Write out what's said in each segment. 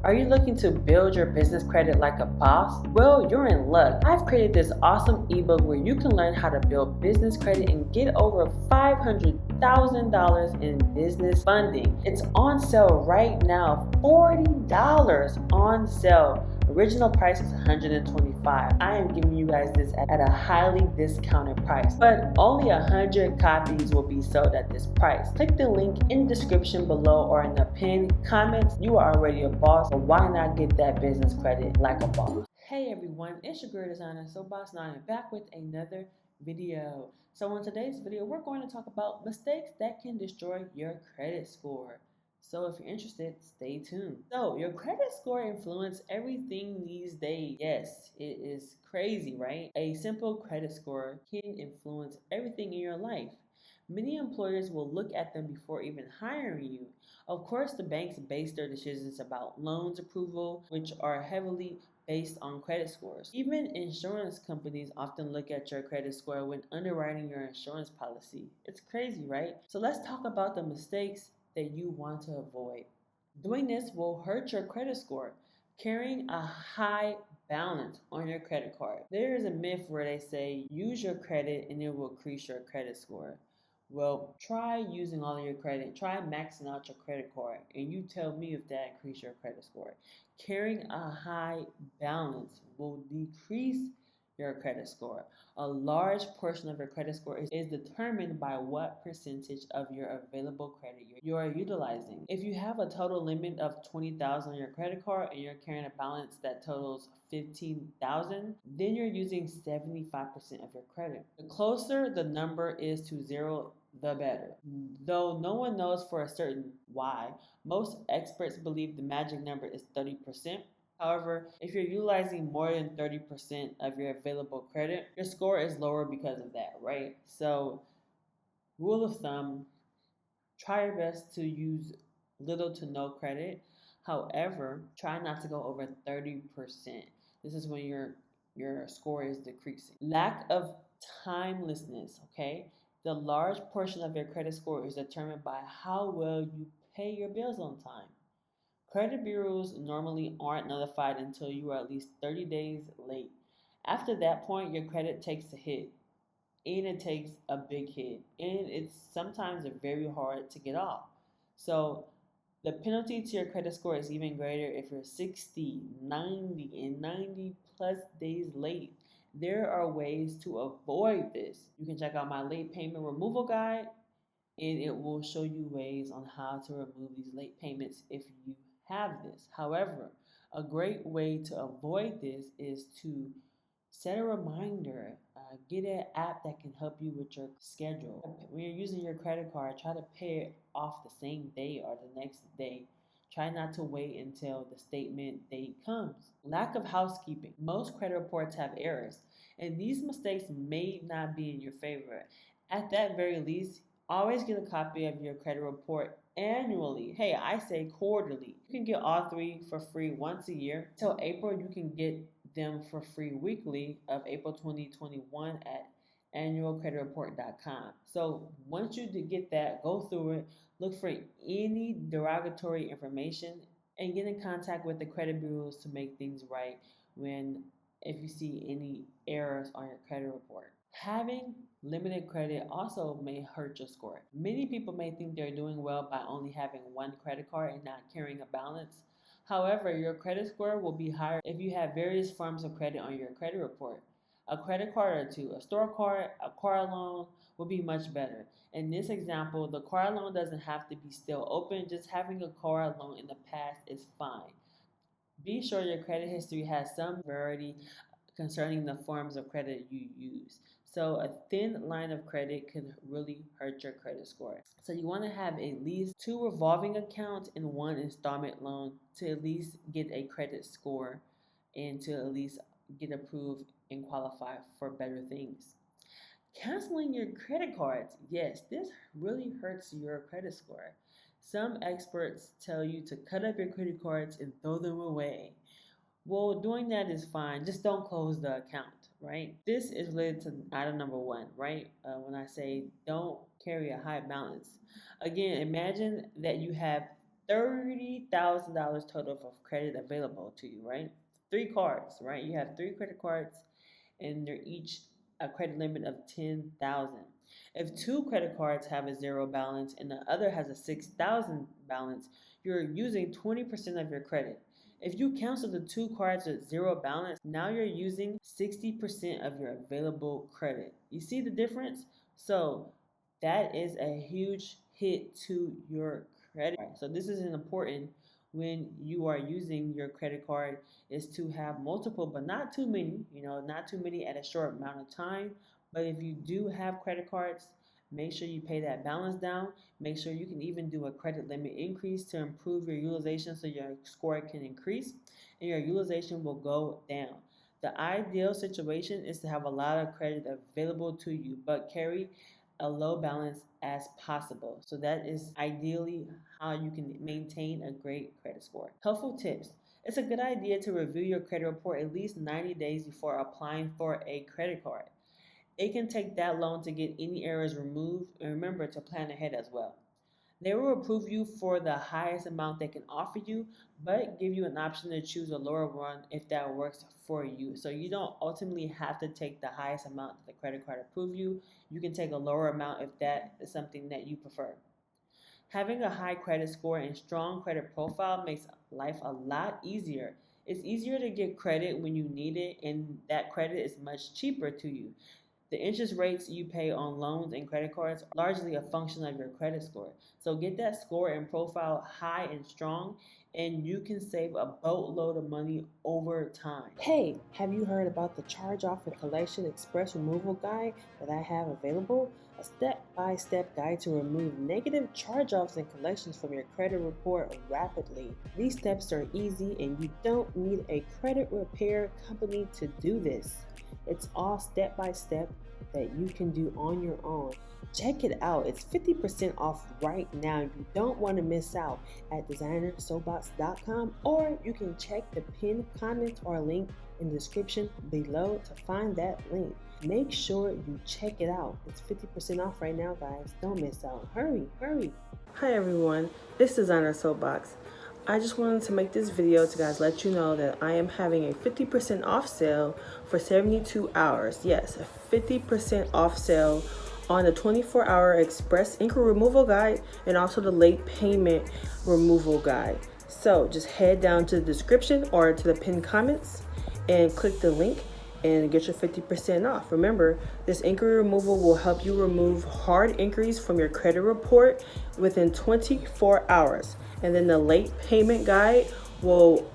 Are you looking to build your business credit like a boss? Well, you're in luck. I've created this awesome ebook where you can learn how to build business credit and get over $500,000 in business funding. It's on sale right now, $40 on sale. Original price is $125. I am giving you guys this at a highly discounted price, but only 100 copies will be sold at this price. Click the link in the description below or in the pinned comments. You are already a boss, so why not get that business credit like a boss? Hey everyone, it's your girl designer Soapbox, and I am back with another video. So in today's video, we're going to talk about mistakes that can destroy your credit score. So if you're interested, stay tuned. So your credit score influences everything these days. Yes, it is crazy, right? A simple credit score can influence everything in your life. Many employers will look at them before even hiring you. Of course, the banks base their decisions about loans approval, which are heavily based on credit scores. Even insurance companies often look at your credit score when underwriting your insurance policy. It's crazy, right? So let's talk about the mistakes that you want to avoid. Doing this will hurt your credit score. Carrying a high balance on your credit card. There is a myth where they say use your credit and it will increase your credit score. Well, try using all of your credit. Try maxing out your credit card, and you tell me if that increases your credit score. Carrying a high balance will decrease your credit score. A large portion of your credit score is determined by what percentage of your available credit you are utilizing. If you have a total limit of $20,000 on your credit card and you're carrying a balance that totals $15,000, then you're using 75% of your credit. The closer the number is to zero, the better. Though no one knows for a certain why, most experts believe the magic number is 30%. However, if you're utilizing more than 30% of your available credit, your score is lower because of that, right? So, rule of thumb, try your best to use little to no credit. However, try not to go over 30%. This is when your score is decreasing. Lack of timelessness, okay? The large portion of your credit score is determined by how well you pay your bills on time. Credit bureaus normally aren't notified until you are at least 30 days late. After that point, your credit takes a hit, and it takes a big hit, and it's sometimes very hard to get off. So the penalty to your credit score is even greater if you're 60, 90, and 90 plus days late. There are ways to avoid this. You can check out my late payment removal guide, and it will show you ways on how to remove these late payments if you have this. However, a great way to avoid this is to set a reminder. Get an app that can help you with your schedule. When you're using your credit card, try to pay it off the same day or the next day. Try not to wait until the statement date comes. Lack of housekeeping. Most credit reports have errors, and these mistakes may not be in your favor. At that very least, always get a copy of your credit report annually. Hey, I say quarterly. You can get all three for free once a year. Till April, you can get them for free weekly of April 2021 at annualcreditreport.com. So once you get that, go through it, look for any derogatory information, and get in contact with the credit bureaus to make things right if you see any errors on your credit report. Having limited credit also may hurt your score. Many people may think they're doing well by only having one credit card and not carrying a balance. However, your credit score will be higher if you have various forms of credit on your credit report. A credit card or two, a store card, a car loan will be much better. In this example, the car loan doesn't have to be still open, just having a car loan in the past is fine. Be sure your credit history has some variety concerning the forms of credit you use. So a thin line of credit can really hurt your credit score. So you want to have at least 2 revolving accounts and 1 installment loan to at least get a credit score and to at least get approved and qualify for better things. Canceling your credit cards. Yes, this really hurts your credit score. Some experts tell you to cut up your credit cards and throw them away. Well, doing that is fine. Just don't close the account, right? This is related to item number 1, right? When I say don't carry a high balance. Again, imagine that you have $30,000 total of credit available to you, right? 3 cards, right? You have 3 credit cards and they're each a credit limit of 10,000. If 2 credit cards have a 0 balance and the other has a 6,000 balance, you're using 20% of your credit. If you cancel the 2 cards with 0 balance, now you're using 60% of your available credit. You see the difference? So that is a huge hit to your credit. So this is important when you are using your credit card, is to have multiple, but not too many, not too many at a short amount of time. But if you do have credit cards, make sure you pay that balance down. Make sure you can even do a credit limit increase to improve your utilization so your score can increase and your utilization will go down. The ideal situation is to have a lot of credit available to you, but carry a low balance as possible. So that is ideally how you can maintain a great credit score. Helpful tips. It's a good idea to review your credit report at least 90 days before applying for a credit card. It can take that long to get any errors removed, and remember to plan ahead as well. They will approve you for the highest amount they can offer you, but give you an option to choose a lower one if that works for you. So you don't ultimately have to take the highest amount that the credit card approve you. You can take a lower amount if that is something that you prefer. Having a high credit score and strong credit profile makes life a lot easier. It's easier to get credit when you need it, and that credit is much cheaper to you. The interest rates you pay on loans and credit cards are largely a function of your credit score. So get that score and profile high and strong, and you can save a boatload of money over time. Hey, have you heard about the Charge Off and Collection Express Removal Guide that I have available? A step-by-step guide to remove negative charge-offs and collections from your credit report rapidly. These steps are easy and you don't need a credit repair company to do this. It's all step by step that you can do on your own. Check it out. It's 50% off right now. You don't want to miss out at designersoapbox.com, or you can check the pinned comment or link in the description below to find that link. Make sure you check it out. It's 50% off right now, guys. Don't miss out. Hurry. Hi everyone, it's Designer Soapbox. I just wanted to make this video to guys let you know that I am having a 50% off sale for 72 hours. Yes, a 50% off sale on the 24-hour express ink removal guide and also the late payment removal guide. So just head down to the description or to the pinned comments and click the link and get your 50% off. Remember, this inquiry removal will help you remove hard inquiries from your credit report within 24 hours. And then the late payment guide will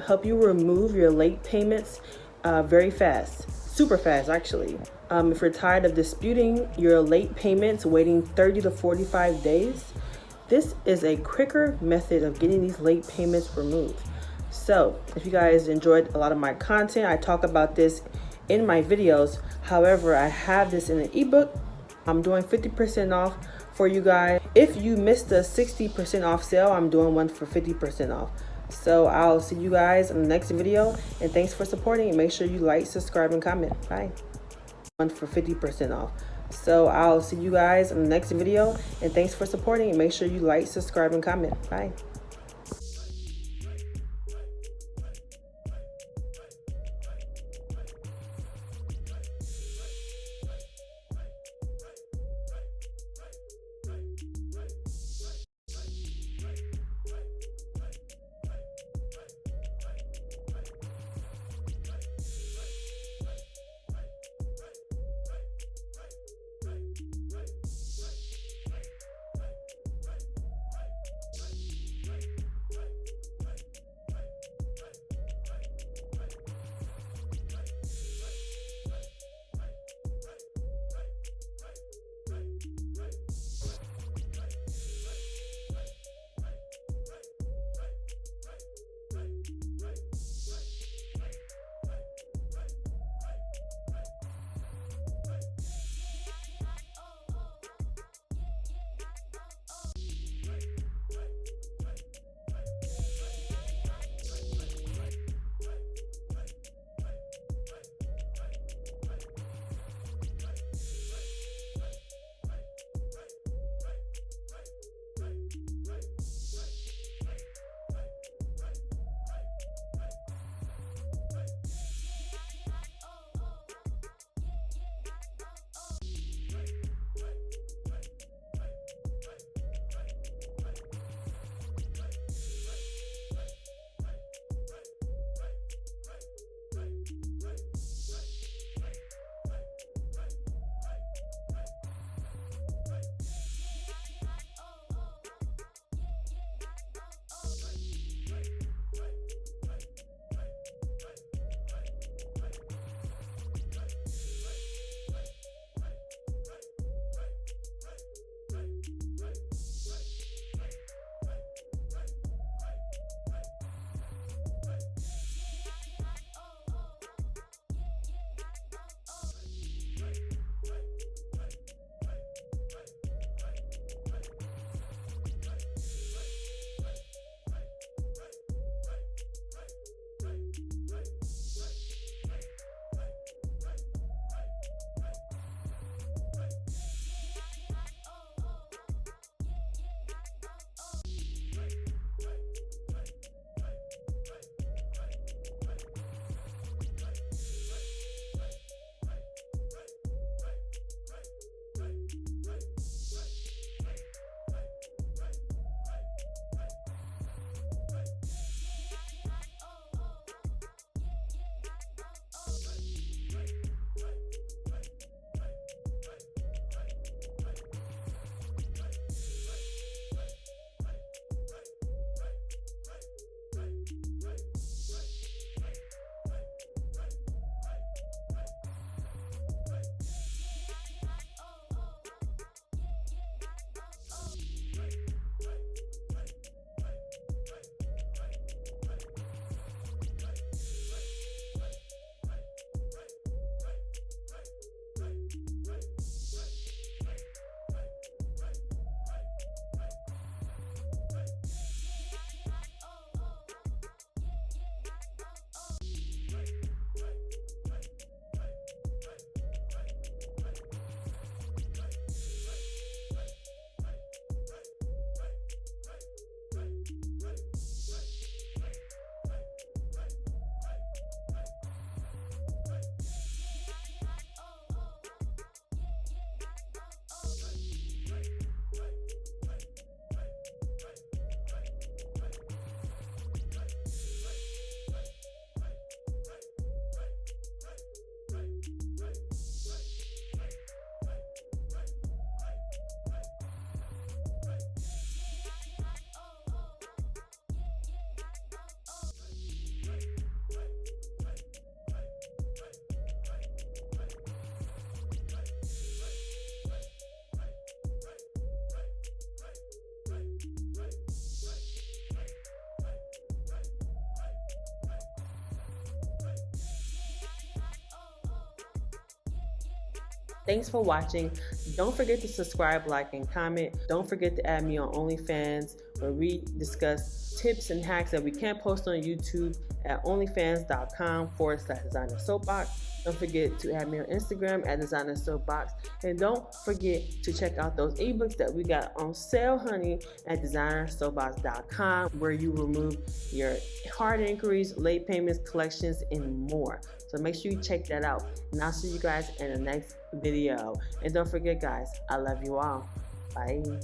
help you remove your late payments very fast, super fast actually. If you're tired of disputing your late payments, waiting 30 to 45 days, this is a quicker method of getting these late payments removed. So if you guys enjoyed a lot of my content, I talk about this in my videos. However, I have this in an ebook. I'm doing 50% off for you guys. If you missed the 60% off sale, I'm doing one for 50% off. So I'll see you guys in the next video, and thanks for supporting, and make sure you like, subscribe, and comment. Bye. One for 50% off. So I'll see you guys in the next video, and thanks for supporting, and make sure you like, subscribe, and comment. Bye. Thanks for watching. Don't forget to subscribe, like, and comment. Don't forget to add me on OnlyFans, where we discuss tips and hacks that we can't post on YouTube at onlyfans.com/designer soapbox. Don't forget to add me on Instagram at designer soapbox. And don't forget to check out those ebooks that we got on sale, honey, at designersoapbox.com, where you remove your hard inquiries, late payments, collections, and more. So make sure you check that out. And I'll see you guys in the next video. And don't forget, guys, I love you all. Bye.